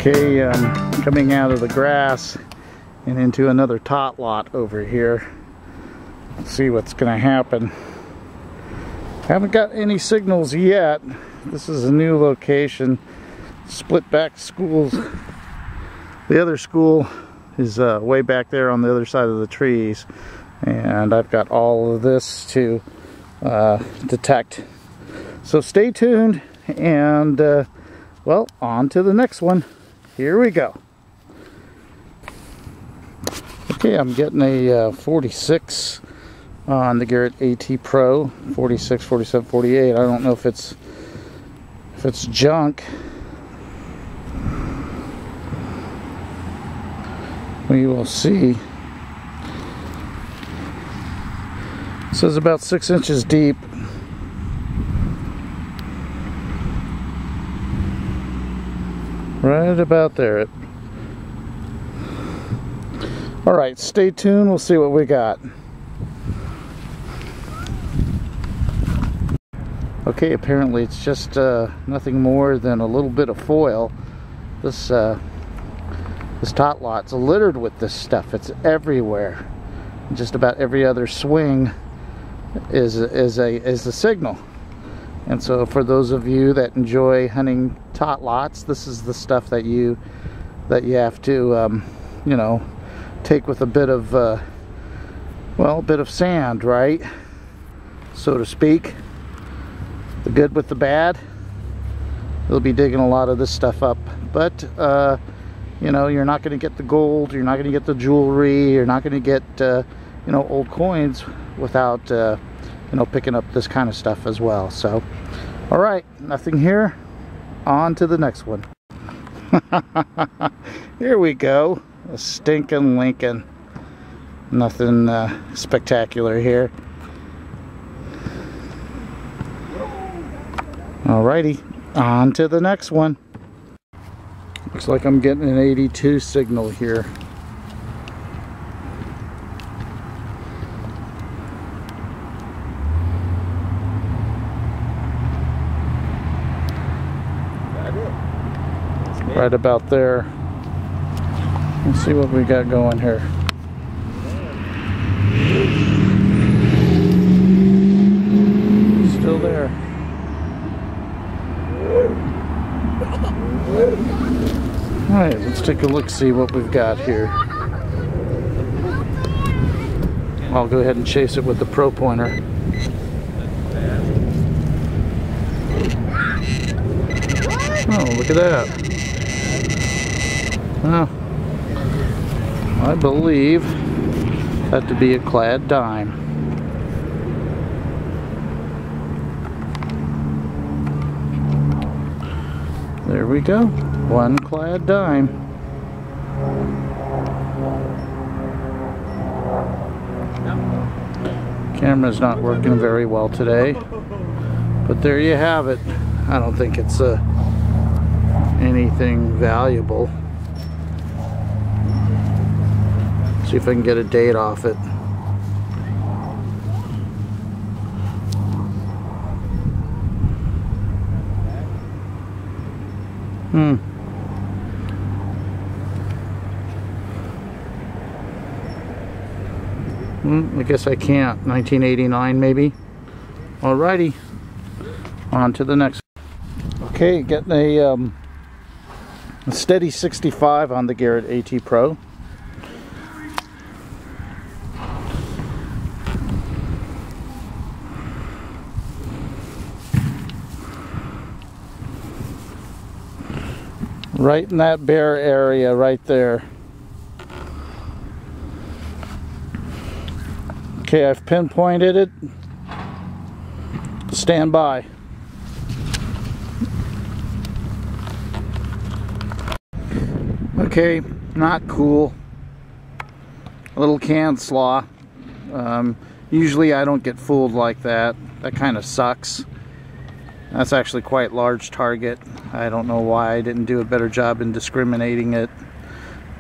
Okay, coming out of the grass and into another tot lot over here. Let's see what's going to happen. Haven't got any signals yet. This is a new location. Split back schools. The other school is way back there on the other side of the trees, and I've got all of this to detect. So stay tuned, and well, on to the next one. Here we go. Okay, I'm getting a 46 on the Garrett AT Pro. 46, 47, 48. I don't know if it's junk. We will see. It says about 6 inches deep. Right about there. Alright, stay tuned. We'll see what we got. Okay, apparently it's just nothing more than a little bit of foil. This tot lot's littered with this stuff. It's everywhere. Just about every other swing is a signal. And so for those of you that enjoy hunting tot lots, this is the stuff that you have to you know, take with a bit of well, a bit of sand, right, so to speak. The good with the bad. You'll be digging a lot of this stuff up, but you know, you're not going to get the gold, you're not going to get the jewelry, you're not going to get you know, old coins without you know, picking up this kind of stuff as well. So all right, nothing here, on to the next one. Here we go, a stinking Lincoln. Nothing spectacular here. Alrighty, on to the next one. Looks like I'm getting an 82 signal here. Right about there. Let's see what we got going here. Still there. Alright, let's take a look, see what we've got here. I'll go ahead and chase it with the Pro Pointer. Oh, look at that. Oh, I believe that to be a clad dime. There we go, one clad dime. Camera's not working very well today, but there you have it. I don't think it's anything valuable. See if I can get a date off it. I guess I can't. 1989 maybe. Alrighty, on to the next one. Okay, getting a steady 65 on the Garrett AT Pro. Right in that bare area right there. Okay, I've pinpointed it. Stand by. Okay, not cool. A little can slaw. Usually I don't get fooled like that. That kind of sucks. That's actually quite large target. I don't know why I didn't do a better job in discriminating it.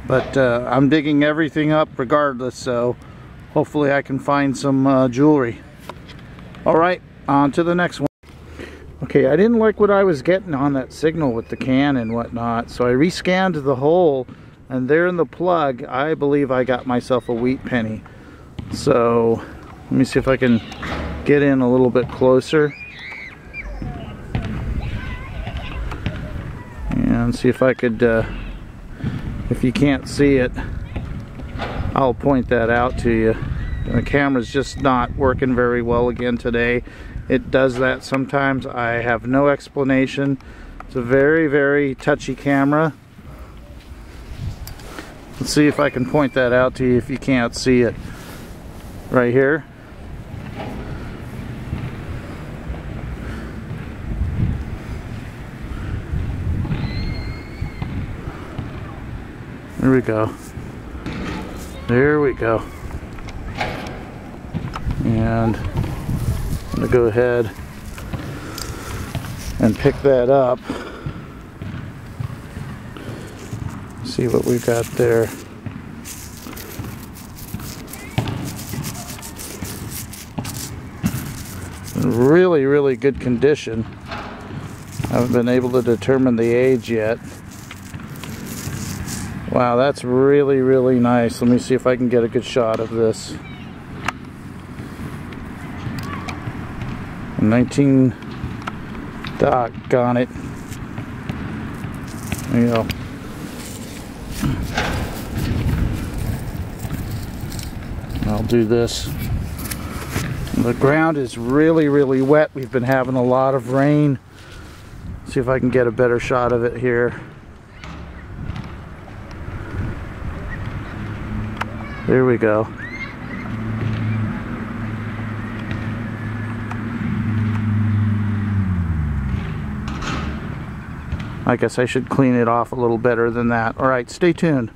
But I'm digging everything up regardless, so hopefully I can find some jewelry. Alright, on to the next one. Okay, I didn't like what I was getting on that signal with the can and whatnot, so I rescanned the hole, and there in the plug, I believe I got myself a wheat penny. So let me see if I can get in a little bit closer and see if I could, if you can't see it, I'll point that out to you. The camera's just not working very well again today. It does that sometimes. I have no explanation. It's a very, very touchy camera. Let's see if I can point that out to you if you can't see it. Right here. There we go. There we go. And I'm going to go ahead and pick that up. See what we've got there. In really, really good condition. I haven't been able to determine the age yet. Wow, that's really, really nice. Let me see if I can get a good shot of this. 19, doggone it. There you go. I'll do this. The ground is really, really wet. We've been having a lot of rain. See if I can get a better shot of it here. There we go. I guess I should clean it off a little better than that. All right, stay tuned.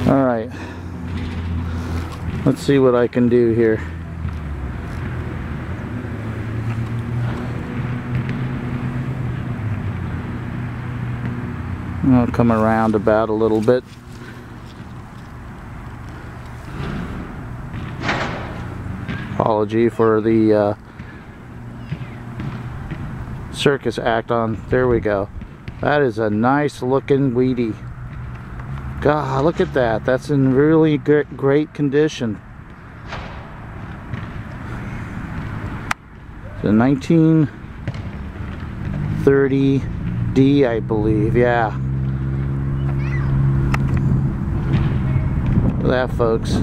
All right. Let's see what I can do here. I'll come around about a little bit. Apology for the circus act on. There we go. That is a nice looking weedy. God, look at that. That's in really great condition. It's a 1930D, I believe. Yeah. Look at that, folks.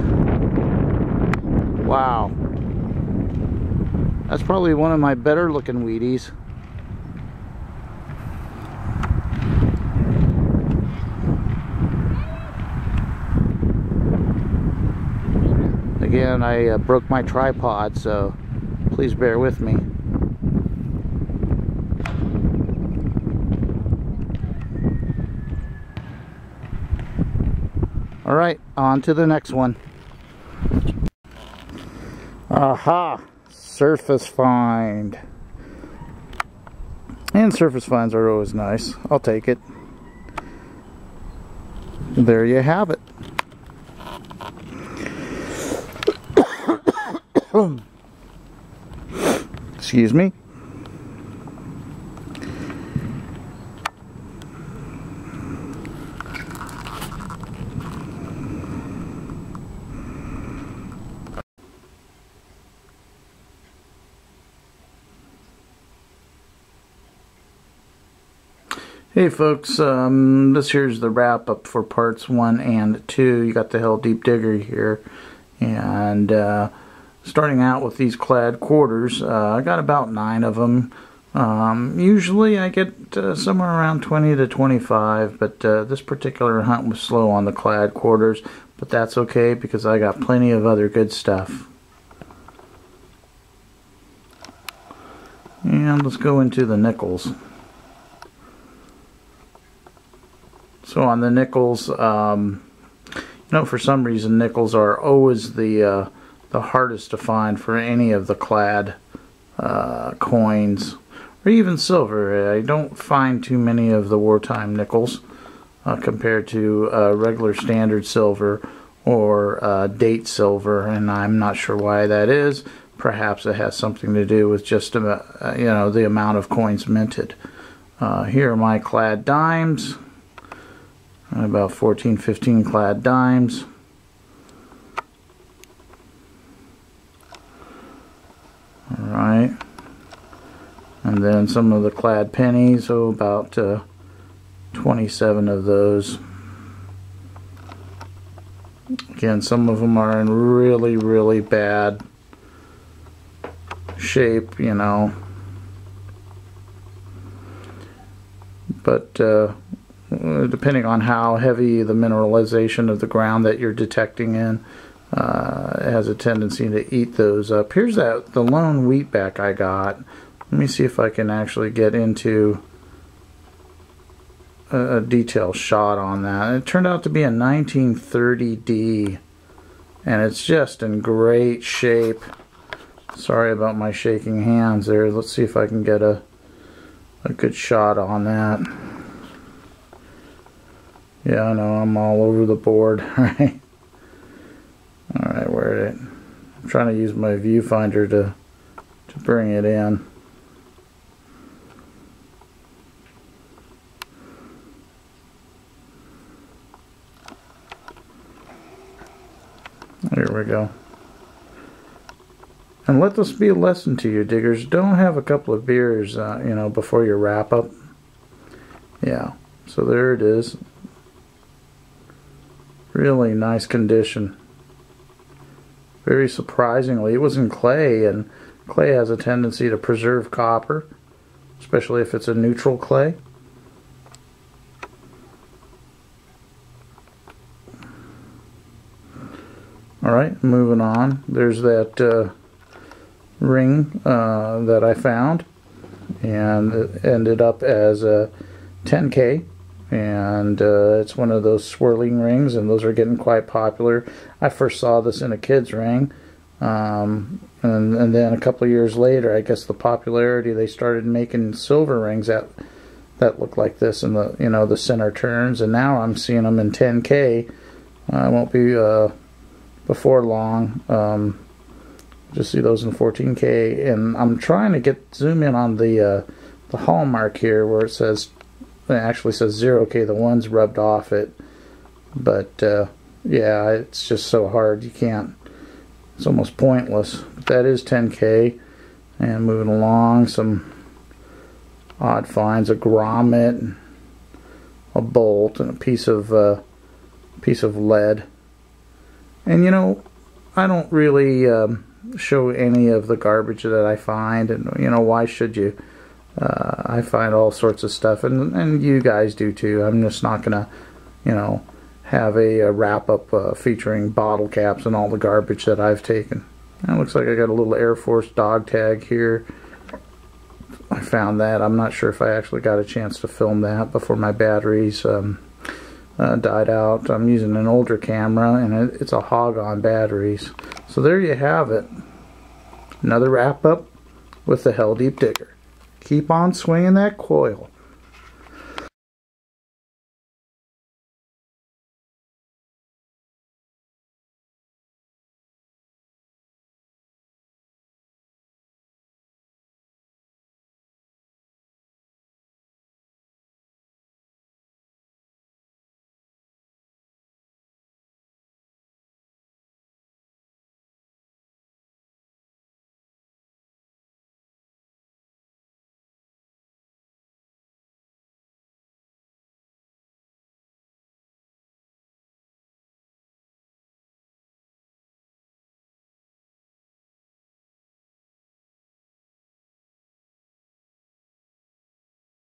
Wow. That's probably one of my better looking Wheaties. Again, I broke my tripod, so please bear with me. All right, on to the next one. Aha! Surface find. And surface finds are always nice. I'll take it. There you have it. Excuse me. Hey folks, this here's the wrap up for parts 1 and 2. You got the Hell Deep Digger here, and starting out with these clad quarters, I got about 9 of them. Usually I get somewhere around 20 to 25, but this particular hunt was slow on the clad quarters, but that's okay because I got plenty of other good stuff. And let's go into the nickels. So on the nickels, you know, for some reason nickels are always the hardest to find for any of the clad coins, or even silver. I don't find too many of the wartime nickels compared to regular standard silver or date silver, and I'm not sure why that is. Perhaps it has something to do with just you know, the amount of coins minted. Here are my clad dimes, about 14, 15 clad dimes. Alright, and then some of the clad pennies, so about 27 of those. Again, some of them are in really, really bad shape, you know, but depending on how heavy the mineralization of the ground that you're detecting in, it has a tendency to eat those up. Here's the lone wheatback I got. Let me see if I can actually get into a detailed shot on that. It turned out to be a 1930D, and it's just in great shape. Sorry about my shaking hands there. Let's see if I can get a good shot on that. Yeah, I know I'm all over the board, right? Alright, where is it? I'm trying to use my viewfinder to bring it in. There we go. And let this be a lesson to you, diggers. Don't have a couple of beers, you know, before your wrap up. Yeah, so there it is. Really nice condition. Very surprisingly, it was in clay, and clay has a tendency to preserve copper, especially if it's a neutral clay. Alright, moving on. There's that ring that I found, and it ended up as a 10K, and it's one of those swirling rings, and those are getting quite popular. I first saw this in a kid's ring, and then a couple of years later, I guess the popularity, they started making silver rings that look like this in the, you know, the center turns, and now I'm seeing them in 10K. I won't be before long. Just see those in 14K, and I'm trying to zoom in on the hallmark here where it actually says 0K. The one's rubbed off it, but yeah, it's just so hard, you can't. It's almost pointless. But that is 10K, and moving along, some odd finds: a grommet, a bolt, and a piece of lead. And you know, I don't really show any of the garbage that I find, and you know, why should you? I find all sorts of stuff, and you guys do too. I'm just not gonna, you know, have a wrap-up featuring bottle caps and all the garbage that I've taken. And it looks like I got a little Air Force dog tag here. I found that. I'm not sure if I actually got a chance to film that before my batteries died out. I'm using an older camera, and it's a hog on batteries. So there you have it. Another wrap-up with the Hell Deep Digger. Keep on swinging that coil.